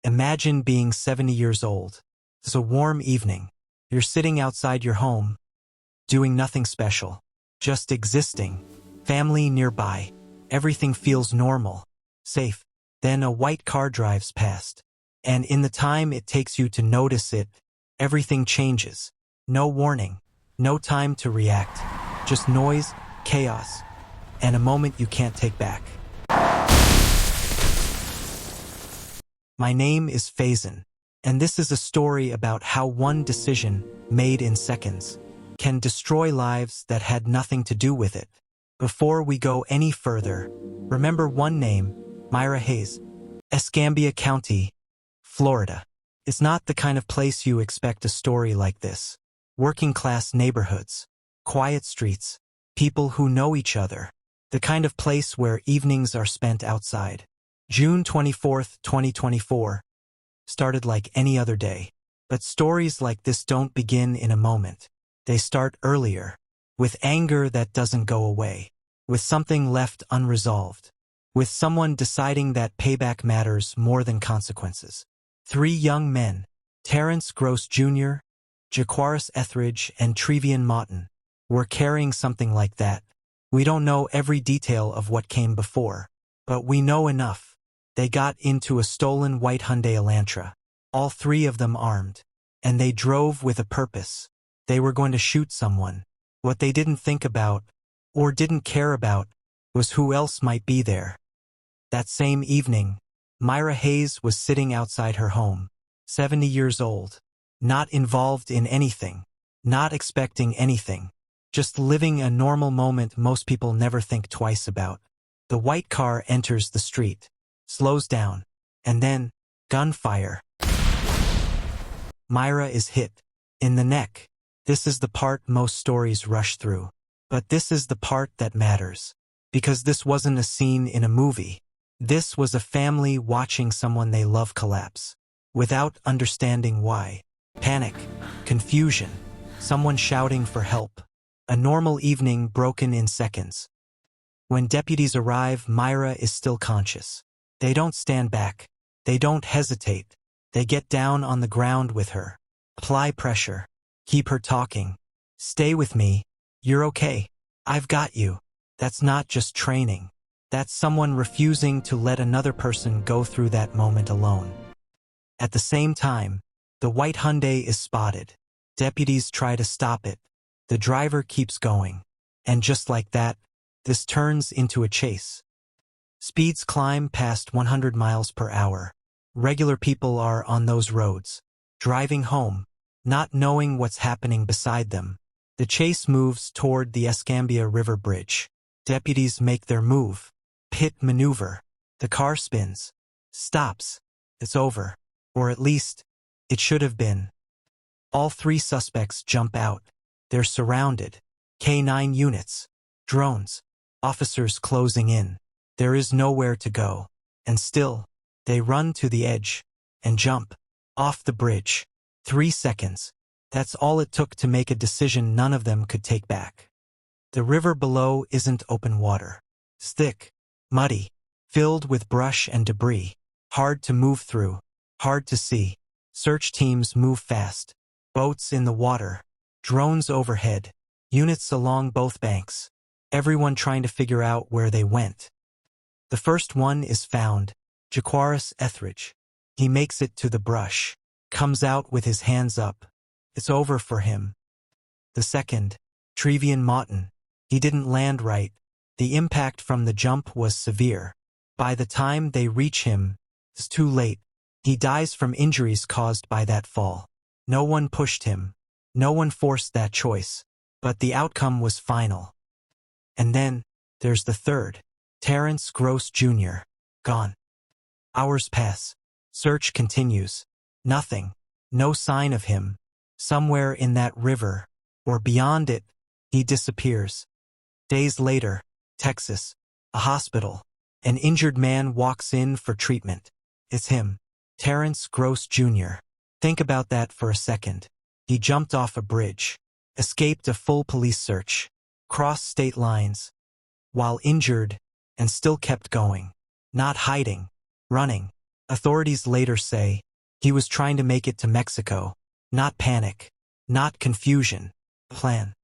Imagine being 70 years old. It's a warm evening. You're sitting outside your home, doing nothing special, just existing. Family nearby. Everything feels normal, safe. Then a white car drives past. And in the time it takes you to notice it, everything changes. No warning, no time to react. Just noise, chaos, and a moment you can't take back. My name is Faison, and this is a story about how one decision, made in seconds, can destroy lives that had nothing to do with it. Before we go any further, remember one name, Myra Hayes, Escambia County, Florida. It's not the kind of place you expect a story like this. Working-class neighborhoods, quiet streets, people who know each other. The kind of place where evenings are spent outside. June 24, 2024. Started like any other day. But stories like this don't begin in a moment. They start earlier, with anger that doesn't go away, with something left unresolved, with someone deciding that payback matters more than consequences. 3 young men, Terrence Gross Jr., Jaquaris Etheridge, and Trevian Moughton, were carrying something like that. We don't know every detail of what came before, but we know enough. They got into a stolen white Hyundai Elantra, all 3 of them armed, and they drove with a purpose. They were going to shoot someone. What they didn't think about, or didn't care about, was who else might be there. That same evening, Myra Hayes was sitting outside her home, 70 years old, not involved in anything, not expecting anything, just living a normal moment most people never think twice about. The white car enters the street, slows down, and then, gunfire. Myra is hit, in the neck. This is the part most stories rush through. But this is the part that matters. Because this wasn't a scene in a movie. This was a family watching someone they love collapse, without understanding why. Panic, confusion, someone shouting for help. A normal evening broken in seconds. When deputies arrive, Myra is still conscious. They don't stand back. They don't hesitate. They get down on the ground with her. Apply pressure. Keep her talking. Stay with me. You're okay. I've got you. That's not just training. That's someone refusing to let another person go through that moment alone. At the same time, the white Hyundai is spotted. Deputies try to stop it. The driver keeps going. And just like that, this turns into a chase. Speeds climb past 100 miles per hour. Regular people are on those roads, driving home, not knowing what's happening beside them. The chase moves toward the Escambia River Bridge. Deputies make their move. Pit maneuver. The car spins. Stops. It's over. Or at least, it should have been. All 3 suspects jump out. They're surrounded. K9 units. Drones. Officers closing in. There is nowhere to go. And still, they run to the edge and jump off the bridge. 3 seconds. That's all it took to make a decision none of them could take back. The river below isn't open water. It's thick, muddy, filled with brush and debris. Hard to move through, hard to see. Search teams move fast. Boats in the water, drones overhead, units along both banks. Everyone trying to figure out where they went. The first one is found, Jaquaris Etheridge. He makes it to the brush, comes out with his hands up. It's over for him. The second, Trevian Moughton. He didn't land right. The impact from the jump was severe. By the time they reach him, it's too late. He dies from injuries caused by that fall. No one pushed him. No one forced that choice. But the outcome was final. And then, there's the third, Terrence Gross Jr. Gone. Hours pass. Search continues. Nothing. No sign of him. Somewhere in that river, or beyond it, he disappears. Days later, Texas, a hospital. An injured man walks in for treatment. It's him, Terrence Gross Jr. Think about that for a second. He jumped off a bridge, escaped a full police search, crossed state lines, while injured, and still kept going. Not hiding, running. Authorities later say he was trying to make it to Mexico, not panic, not confusion, plan.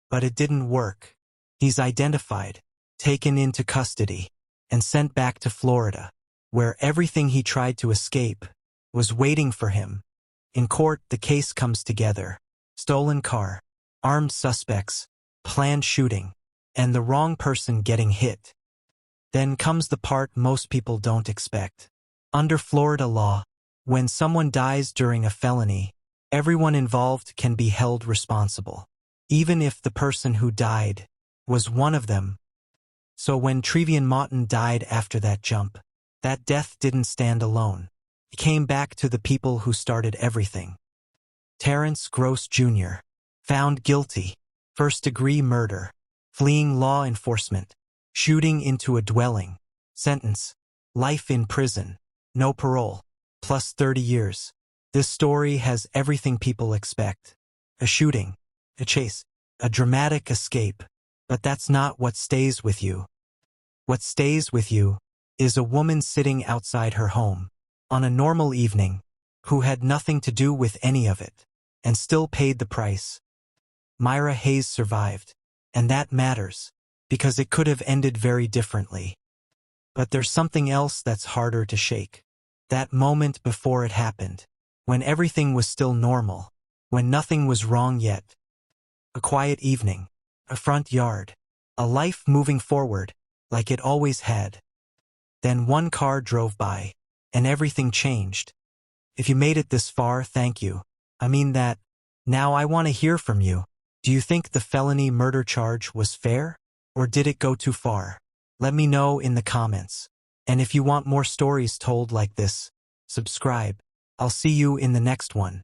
But it didn't work. He's identified, taken into custody, and sent back to Florida, where everything he tried to escape was waiting for him. In court, the case comes together. Stolen car, armed suspects, planned shooting, and the wrong person getting hit. Then comes the part most people don't expect. Under Florida law, when someone dies during a felony, everyone involved can be held responsible, even if the person who died was one of them. So when Trevian Martin died after that jump, that death didn't stand alone. It came back to the people who started everything. Terrence Gross Jr., found guilty, first-degree murder, fleeing law enforcement, shooting into a dwelling, sentence, life in prison, no parole, plus 30 years. This story has everything people expect. A shooting, a chase, a dramatic escape. But that's not what stays with you. What stays with you is a woman sitting outside her home on a normal evening who had nothing to do with any of it and still paid the price. Myra Hayes survived, and that matters because it could have ended very differently. But there's something else that's harder to shake. That moment before it happened, when everything was still normal, when nothing was wrong yet. A quiet evening, a front yard, a life moving forward like it always had. Then one car drove by, and everything changed. If you made it this far, thank you. I mean that. Now I want to hear from you. Do you think the felony murder charge was fair, or did it go too far? Let me know in the comments. And if you want more stories told like this, subscribe. I'll see you in the next one.